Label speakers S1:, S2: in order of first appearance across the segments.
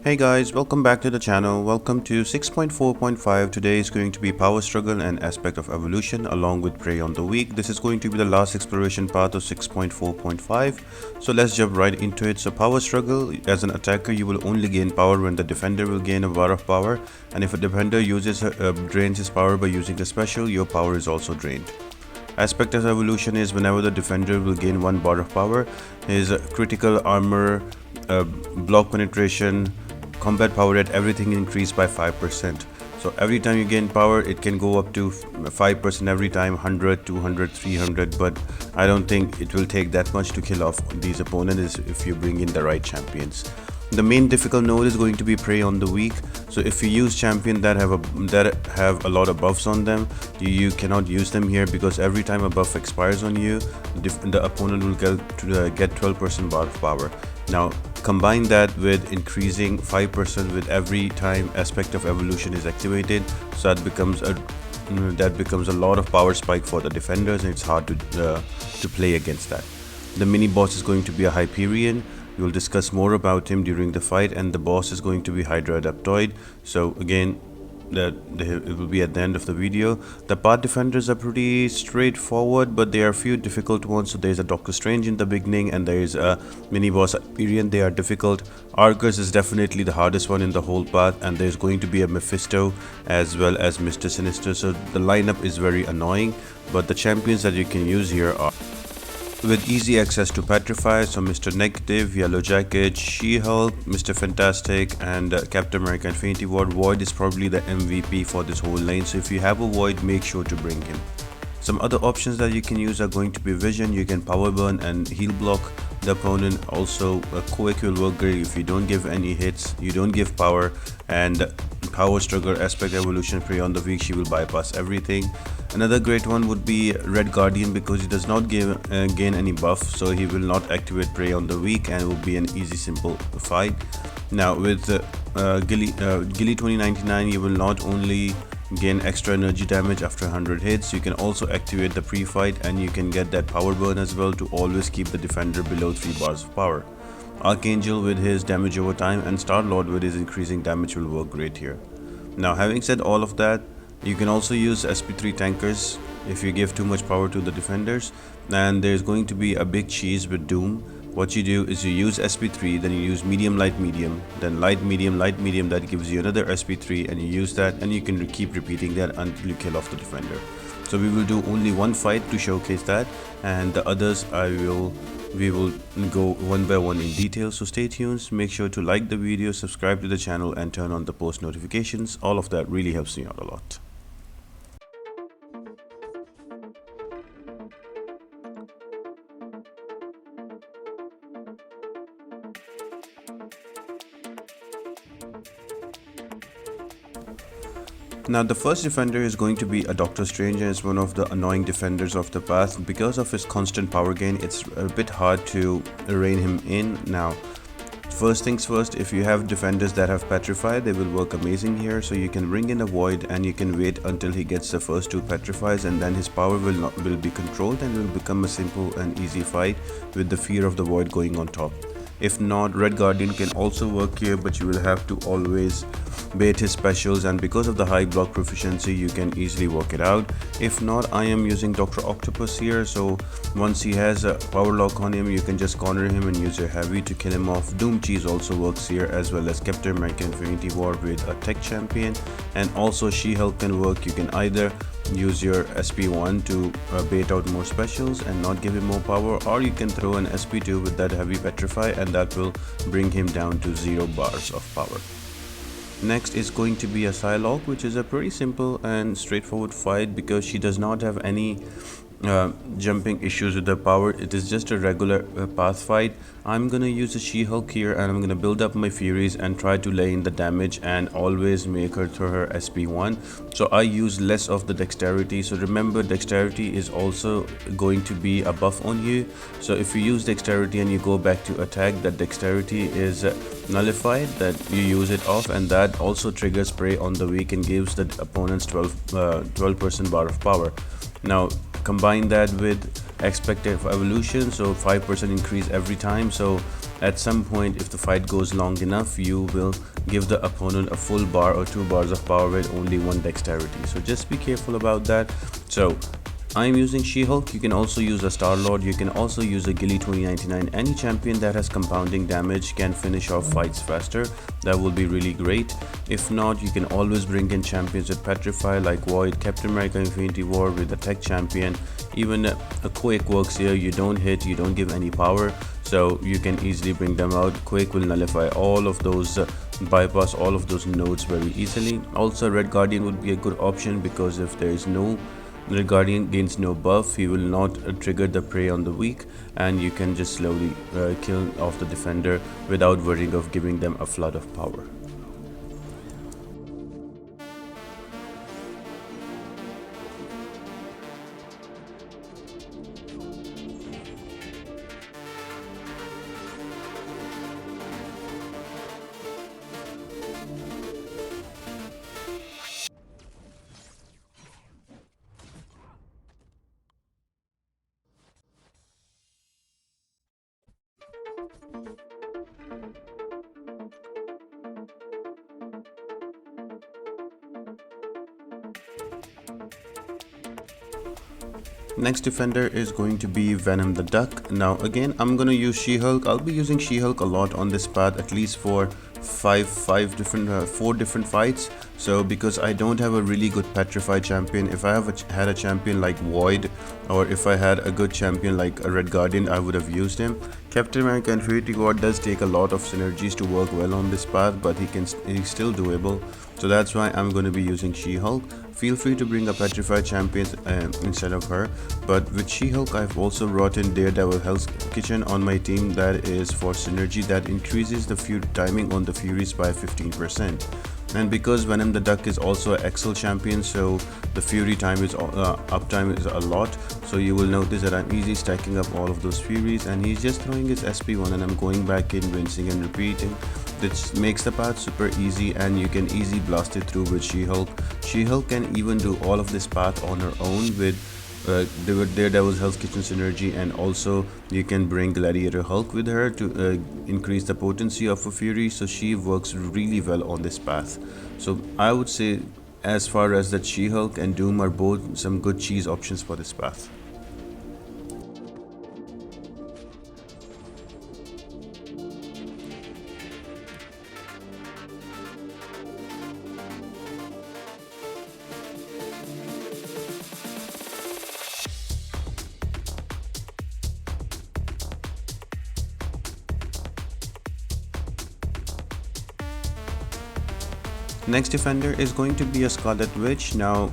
S1: Hey guys, welcome back to the channel. Welcome to 6.4.5. Today is going to be Power Struggle and Aspect of Evolution along with Prey on the Week. This is going to be the last exploration path of 6.4.5. So let's jump right into it. So Power Struggle, as an attacker you will only gain power when the defender will gain a bar of power, and if a defender drains his power by using a special, your power is also drained. Aspect of Evolution is whenever the defender will gain 1 bar of power, his critical armor, block penetration, combat power rate, everything increased by 5%. So every time you gain power, it can go up to 5% every time, 100, 200, 300, but I don't think it will take that much to kill off these opponents if you bring in the right champions. The main difficult node is going to be Prey on the Week. So if you use champion that have a lot of buffs on them, you cannot use them here because every time a buff expires on you, the opponent will get 12% bar of power. Now combine that with increasing 5% with every time Aspect of Evolution is activated, so that becomes a lot of power spike for the defenders, and it's hard to play against that. The mini boss is going to be a Hyperion. We will discuss more about him during the fight, and the boss is going to be Hydra Adaptoid. So again, it will be at the end of the video. The path defenders are pretty straightforward, but there are a few difficult ones. So there's a Doctor Strange in the beginning, and there is a mini boss Hyperion. They are difficult. Arkus is definitely the hardest one in the whole path, and there's going to be a Mephisto as well as Mr. Sinister. So the lineup is very annoying, but the champions that you can use here are with easy access to Petrify, so Mr. Negative, Yellow Jacket, She-Hulk, Mr. Fantastic, and Captain America Infinity War. Void is probably the MVP for this whole lane, so if you have a Void, make sure to bring him. Some other options that you can use are going to be Vision. You can power burn and heal block the opponent. Also, Quick will work great if you don't give any hits, you don't give power, and Power Struggle, Aspect Evolution, Prey on the Week, she will bypass everything. Another great one would be Red Guardian because he does not gain any buff, so he will not activate Prey on the Week, and it will be an easy simple fight. Now with Gilly 2099, you will not only gain extra energy damage after 100 hits, you can also activate the pre-fight, and you can get that power burn as well to always keep the defender below 3 bars of power. Archangel with his damage over time and Star-Lord with his increasing damage will work great here. Now having said all of that, you can also use SP3 tankers if you give too much power to the defenders, and there's going to be a big cheese with Doom. What you do is you use SP3, then you use medium, light, medium, then light, medium, that gives you another SP3, and you use that, and you can keep repeating that until you kill off the defender. So we will do only one fight to showcase that, and the others we will go one by one in detail, so stay tuned. Make sure to like the video, subscribe to the channel, and turn on the post notifications. All of that really helps me out a lot. Now the first defender is going to be a Doctor Strange, and is one of the annoying defenders of the path. Because of his constant power gain, it's a bit hard to rein him in. Now first things first, if you have defenders that have Petrify, they will work amazing here. So you can bring in a Void, and you can wait until he gets the first 2 Petrifies, and then his power will be controlled, and will become a simple and easy fight with the fear of the Void going on top. If not, Red Guardian can also work here, but you will have to always bait his specials, and because of the high block proficiency you can easily work it out. If not, I am using Dr. Octopus here, so once he has a power lock on him, you can just corner him and use your heavy to kill him off. Doom Cheese also works here, as well as Captain America Infinity War with a tech champion, and also She-Hulk can work. You can either use your SP1 to bait out more specials and not give him more power, or you can throw an SP2 with that heavy Petrify, and that will bring him down to 0 bars of power. Next is going to be a Psylocke, which is a pretty simple and straightforward fight because she does not have any jumping issues with the power. It is just a regular path fight. I'm gonna use a She-Hulk here, and I'm gonna build up my Furies and try to lay in the damage and always make her throw her SP1. So I use less of the dexterity. So remember, dexterity is also going to be a buff on you. So if you use dexterity and you go back to attack, that dexterity is nullified, that you use it off, and that also triggers Prey on the Week and gives the opponents 12% bar of power. Now combine that with Aspect of Evolution, so 5% increase every time. So at some point, if the fight goes long enough, you will give the opponent a full bar or 2 bars of power with only 1 dexterity. So just be careful about that. So I'm using She-Hulk. You can also use a Star-Lord. You can also use a Gilly 2099. Any champion that has compounding damage can finish off fights faster. That will be really great. If not, you can always bring in champions with Petrify like Void, Captain America Infinity War with a tech champion. Even a Quake works here. You don't hit, you don't give any power, so you can easily bring them out. Quake will nullify all of those, bypass all of those nodes very easily. Also, Red Guardian would be a good option because if there is no Red Guardian gains no buff, he will not trigger the prey on the weak, and you can just slowly kill off the defender without worrying of giving them a flood of power. Next defender is going to be Venom the Duck. Now again, I'm gonna use She-Hulk. I'll be using She-Hulk a lot on this path, at least for four different fights. So because I don't have a really good Petrify champion, if I had a champion like Void, or if I had a good champion like a Red Guardian, I would have used him. Captain America Infinity War does take a lot of synergies to work well on this path, but he's still doable. So that's why I'm going to be using She-Hulk. Feel free to bring a Petrify champion instead of her, but with She-Hulk I've also brought in Daredevil Hell's Kitchen on my team. That is for synergy that increases the timing on the Furies by 15%. And because Venom the Duck is also an Excel champion, so the Fury time is uptime is a lot. So you will notice that I'm easily stacking up all of those Furies, and he's just throwing his SP1 and I'm going back in, rinsing and repeating. This makes the path super easy, and you can easily blast it through with She-Hulk. She-Hulk can even do all of this path on her own with Daredevil's Hell's Kitchen synergy, and also you can bring Gladiator Hulk with her to increase the potency of a Fury, so she works really well on this path. So I would say, as far as that, She-Hulk and Doom are both some good cheese options for this path. Next defender is going to be a Scarlet Witch. Now,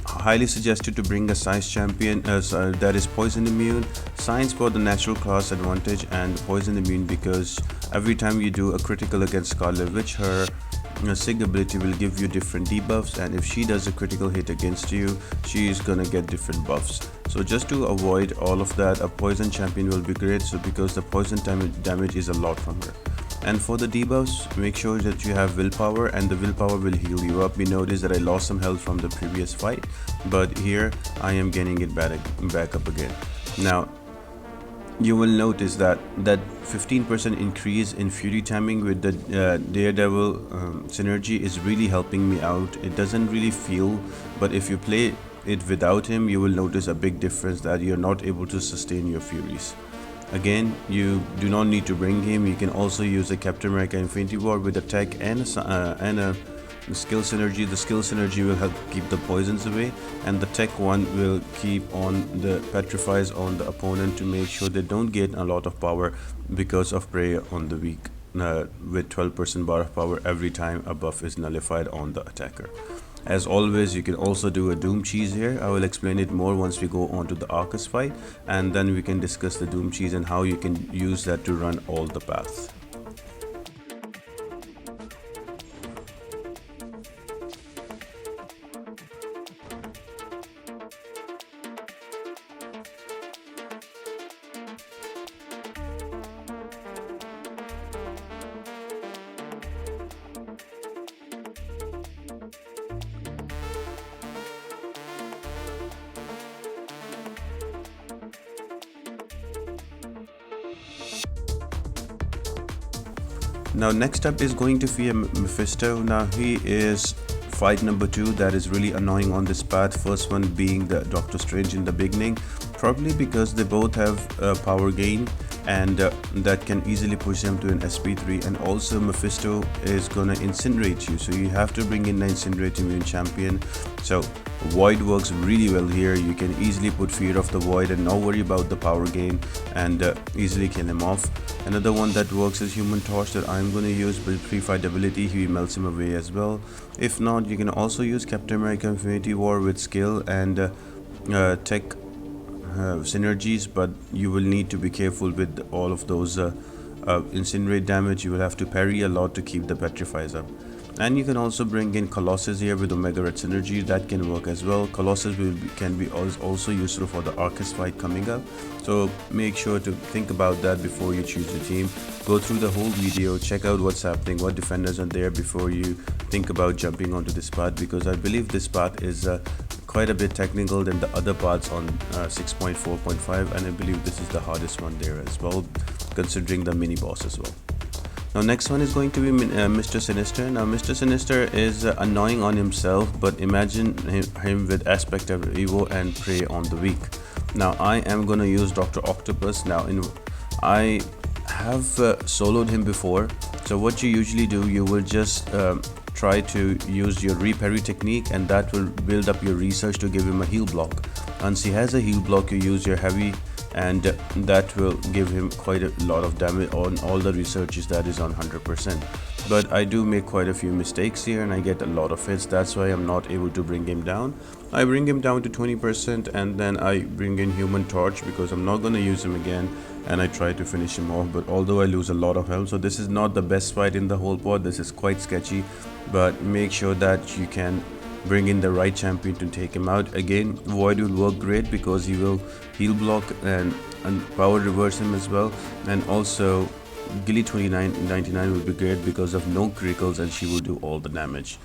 S1: highly suggested to bring a science champion that is poison immune. Science for the natural class advantage, and poison immune because every time you do a critical against Scarlet Witch, her Sig ability will give you different debuffs, and if she does a critical hit against you, she is gonna get different buffs. So just to avoid all of that, a poison champion will be great, so because the poison damage is a lot from her. And for the debuffs, make sure that you have willpower, and the willpower will heal you up. We noticed that I lost some health from the previous fight, but here I am gaining it back up again. Now, you will notice that 15% increase in Fury timing with the Daredevil synergy is really helping me out. It doesn't really feel, but if you play it without him, you will notice a big difference that you're not able to sustain your Furies. Again, you do not need to bring him. You can also use a Captain America Infinity War with a tech and a skill synergy. The skill synergy will help keep the poisons away, and the tech one will keep on the petrifies on the opponent to make sure they don't gain a lot of power because of prey on the weak, with 12% bar of power every time a buff is nullified on the attacker. As always, you can also do a Doom cheese here. I will explain it more once we go on to the Arkus fight, and then we can discuss the Doom cheese and how you can use that to run all the paths. Now next up is going to be a Mephisto. Now he is fight number 2 that is really annoying on this path. First one being the Doctor Strange in the beginning, probably because they both have power gain, and that can easily push them to an SP3. And also Mephisto is gonna incinerate you, so you have to bring in the incinerate immune champion. So Void works really well here. You can easily put Fear of the Void and not worry about the power gain, and easily kill him off. Another one that works is Human Torch that I'm going to use with pre-fight ability. He melts him away as well. If not, you can also use Captain America Infinity War with skill and tech synergies, but you will need to be careful with all of those incinerate damage. You will have to parry a lot to keep the petrifies up. And you can also bring in Colossus here with Omega Red synergy. That can work as well. Colossus can be also useful for the Arkus fight coming up, so make sure to think about that before you choose your team. Go through the whole video, check out what's happening, what defenders are there before you think about jumping onto this path, because I believe this path is quite a bit technical than the other parts on 6.4.5, and I believe this is the hardest one there as well, considering the mini boss as well. Now next one is going to be Mr. Sinister. Now Mr. Sinister is annoying on himself, but imagine him with Aspect of Evo and Prey on the Weak. Now I am gonna use Dr. Octopus. Now I have soloed him before, so what you usually do, you will just try to use your reparry technique, and that will build up your research to give him a heal block. Once he has a heal block, you use your heavy, and that will give him quite a lot of damage on all the researches that is on 100%. But I do make quite a few mistakes here and I get a lot of hits. That's why I'm not able to bring him down. I bring him down to 20%, and then I bring in Human Torch because I'm not going to use him again, and I try to finish him off. But although I lose a lot of health, so this is not the best fight in the whole pod. This is quite sketchy, but make sure that you can bring in the right champion to take him out. Again, Void will work great because he will heal block and power reverse him as well, and also Gilly 2999 will be great because of no criticals and she will do all the damage.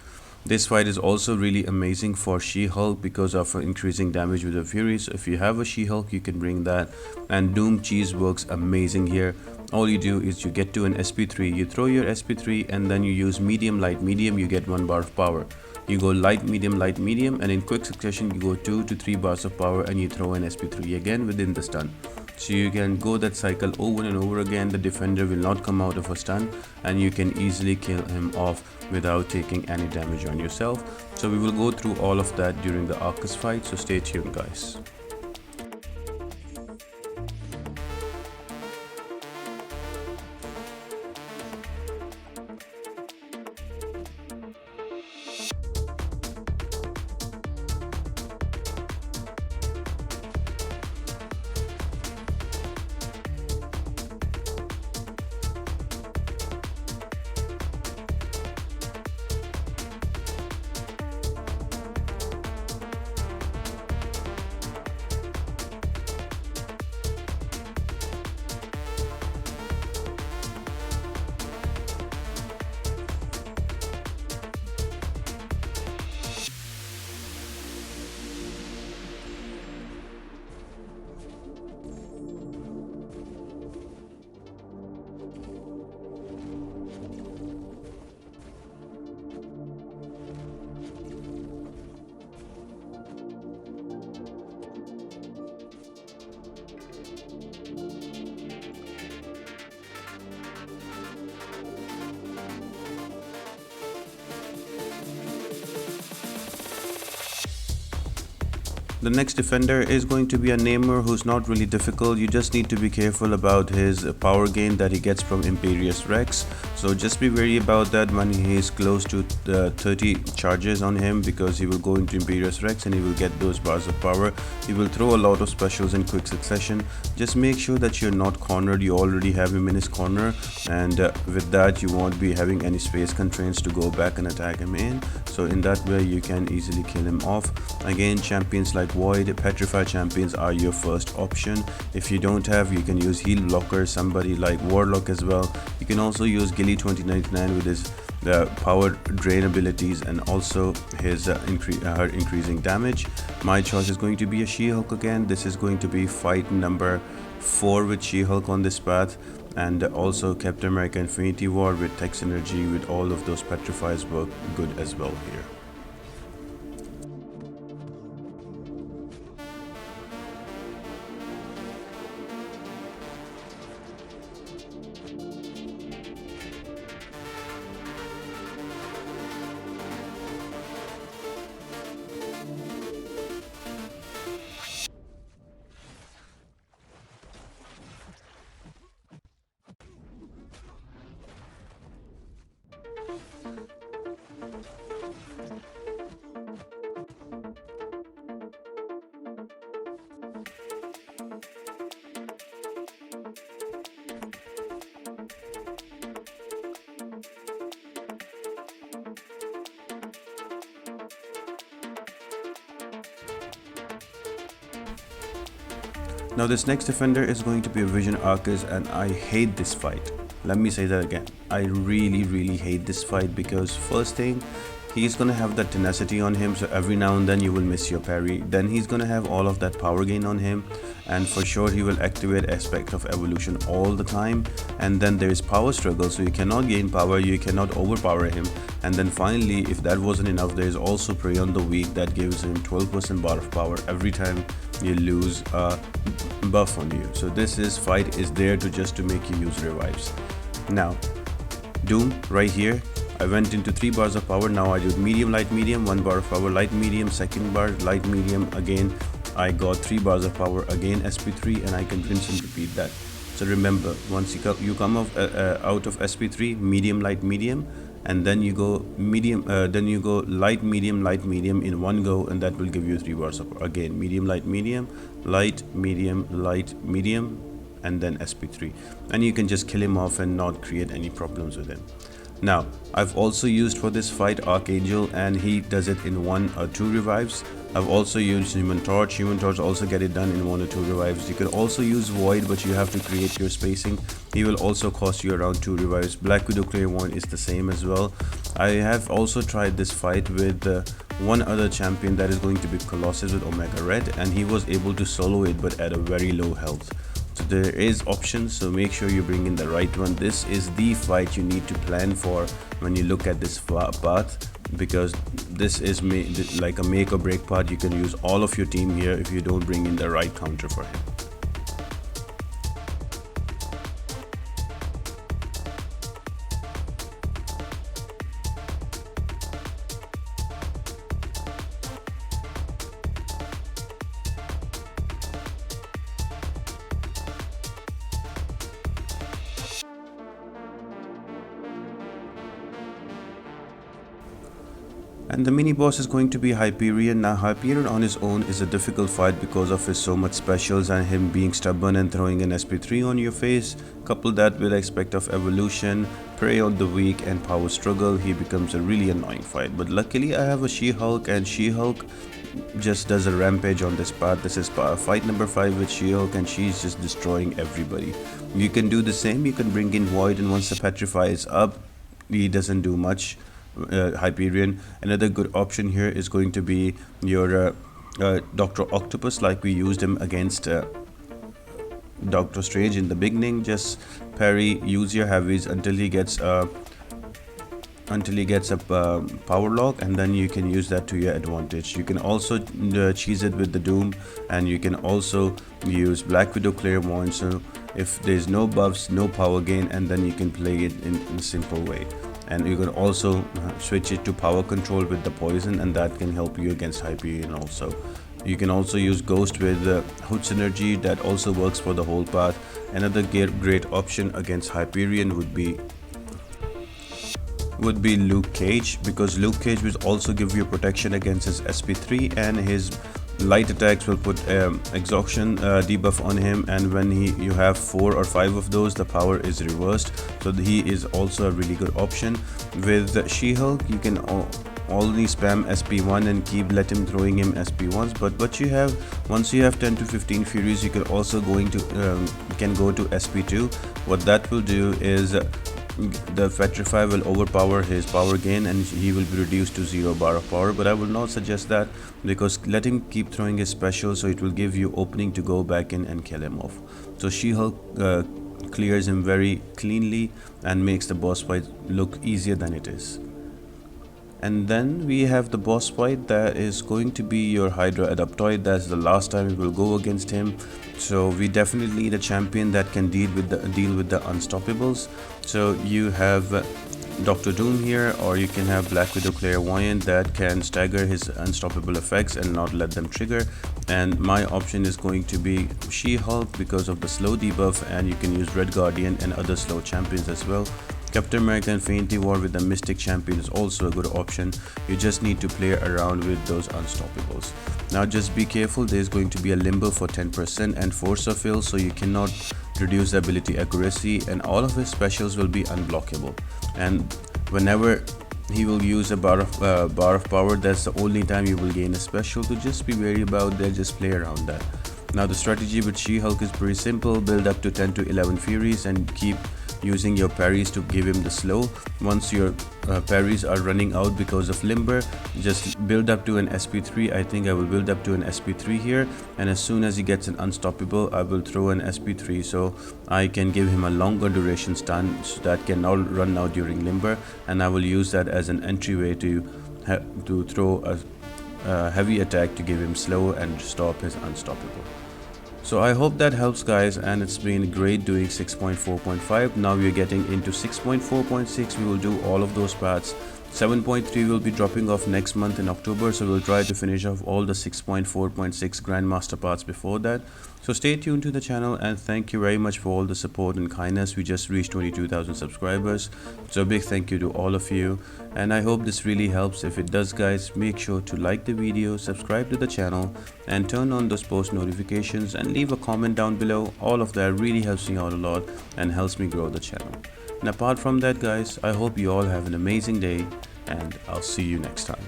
S1: This fight is also really amazing for She-Hulk because of increasing damage with the Fury. So if you have a She-Hulk, you can bring that, and Doom Cheese works amazing here. All you do is you get to an SP3, you throw your SP3, and then you use medium, light, medium, you get 1 bar of power. You go light, medium, and in quick succession you go 2 to 3 bars of power, and you throw an SP3 again within the stun. So you can go that cycle over and over again. The defender will not come out of a stun, and you can easily kill him off without taking any damage on yourself. So we will go through all of that during the Arkus fight, so stay tuned guys. The next defender is going to be a Namor, who's not really difficult. You just need to be careful about his power gain that he gets from Imperious Rex. So just be wary about that when he is close to the 30 charges on him, because he will go into Imperious Rex and he will get those bars of power. He will throw a lot of specials in quick succession. Just make sure that you're not cornered. You already have him in his corner, and with that you won't be having any space constraints to go back and attack him in. So in that way you can easily kill him off. Again, champions like Void, Petrify champions are your first option. If you don't have, you can use heal blocker, somebody like Warlock as well. You can also use Gilly 2099 with his power drain abilities and also his her increasing damage. My choice is going to be a She-Hulk again. This is going to be fight number 4 with She-Hulk on this path, and also Captain America Infinity War with Tex Energy, with all of those petrifies work good as well here. Now this next defender is going to be a Vision Arkus, and I hate this fight. Let me say that again. I really hate this fight because first thing, he's gonna have that tenacity on him, so every now and then you will miss your parry. Then he's gonna have all of that power gain on him, and for sure he will activate aspect of evolution all the time. And then there is power struggle, so you cannot gain power, you cannot overpower him. And then finally, if that wasn't enough, there is also Prey on the Weak that gives him 12% bar of power every time you lose a buff on you. So this fight is there to just to make you use revives. Now Doom right here, I went into 3 bars of power. Now I do medium, light, medium, 1 bar of power, light, medium, second bar, light, medium. Again I got 3 bars of power, again SP3, and I can rinse and repeat that. So remember, once you come out of SP3, medium, light, medium, and then you go medium, then you go light, medium in one go, and that will give you 3 bars of power. Again medium, light, medium, light, medium, and then SP3, and you can just kill him off and not create any problems with him. Now I've also used for this fight Archangel, and he does it in 1 or 2 revives. I've also used Human Torch also get it done in 1 or 2 revives. You can also use Void, but you have to create your spacing. He will also cost you around 2 revives. Black Widow Clairvoyant is the same as well. I have also tried this fight with one other champion, that is going to be Colossus with Omega Red, and he was able to solo it but at a very low health. So there is options, so make sure you bring in the right one. This is the fight you need to plan for when you look at this path, because this is like a make or break part. You can use all of your team here if you don't bring in the right counter for him. And the mini boss is going to be Hyperion. Now Hyperion on his own is a difficult fight because of his so much specials and him being stubborn and throwing an SP3 on your face. Couple that with aspect of evolution, Prey on the Weak, and power struggle, he becomes a really annoying fight. But luckily I have a She-Hulk, and She-Hulk just does a rampage on this part. This is fight number 5 with She-Hulk, and she's just destroying everybody. You can do the same, you can bring in Void, and once the Petrify is up, he doesn't do much. Hyperion. Another good option here is going to be your Dr. Octopus, like we used him against Doctor Strange in the beginning. Just parry, use your heavies until he gets a power lock, and then you can use that to your advantage. You can also cheese it with the Doom, and you can also use Black Widow Clairvoyant, so if there's no buffs, no power gain, and then you can play it in a simple way. And you can also switch it to power control with the poison, and that can help you against Hyperion also. You can also use Ghost with Hood Synergy, that also works for the whole path. Another great option against Hyperion would be Luke Cage, because Luke Cage will also give you protection against his SP3, and his light attacks will put exhaustion debuff on him, and when you have 4 or 5 of those, the power is reversed, so he is also a really good option. With She-Hulk, you can only spam SP1 and let him throwing him SP1s, but once you have 10 to 15 Furies, you can also go to SP2. What that will do is the Petrify will overpower his power gain, and he will be reduced to 0 bar of power. But I will not suggest that, because let him keep throwing his special, so it will give you opening to go back in and kill him off. So She-Hulk clears him very cleanly and makes the boss fight look easier than it is. And then we have the boss fight that is going to be your Hydra Adaptoid. That's the last time we will go against him. So we definitely need a champion that can deal with the unstoppables. So you have Doctor Doom here, or you can have Black Widow Clairvoyant that can stagger his unstoppable effects and not let them trigger. And my option is going to be She-Hulk because of the slow debuff, and you can use Red Guardian and other slow champions as well. Captain America Infinity War with the Mystic Champion is also a good option. You just need to play around with those unstoppables. Now just be careful, there's going to be a limbo for 10% and Force of Will, so you cannot reduce the ability accuracy, and all of his specials will be unblockable. And whenever he will use a bar of power, that's the only time you will gain a special, so just be wary about that, just play around that. Now the strategy with She-Hulk is pretty simple. Build up to 10 to 11 Furies and keep using your parries to give him the slow. Once your parries are running out because of limber, just build up to an SP3. I think I will build up to an SP3 here, and as soon as he gets an unstoppable, I will throw an SP3 so I can give him a longer duration stun that can now run out during limber, and I will use that as an entryway to throw a heavy attack to give him slow and stop his unstoppable. So I hope that helps, guys, and it's been great doing 6.4.5. Now we are getting into 6.4.6. we will do all of those parts. 7.3 will be dropping off next month in October, so we'll try to finish off all the 6.4.6 Grandmaster parts before that. So stay tuned to the channel, and thank you very much for all the support and kindness. We just reached 22,000 subscribers, so a big thank you to all of you, and I hope this really helps. If it does, guys, make sure to like the video, subscribe to the channel, and turn on those post notifications, and leave a comment down below. All of that really helps me out a lot and helps me grow the channel. And apart from that, guys, I hope you all have an amazing day, and I'll see you next time.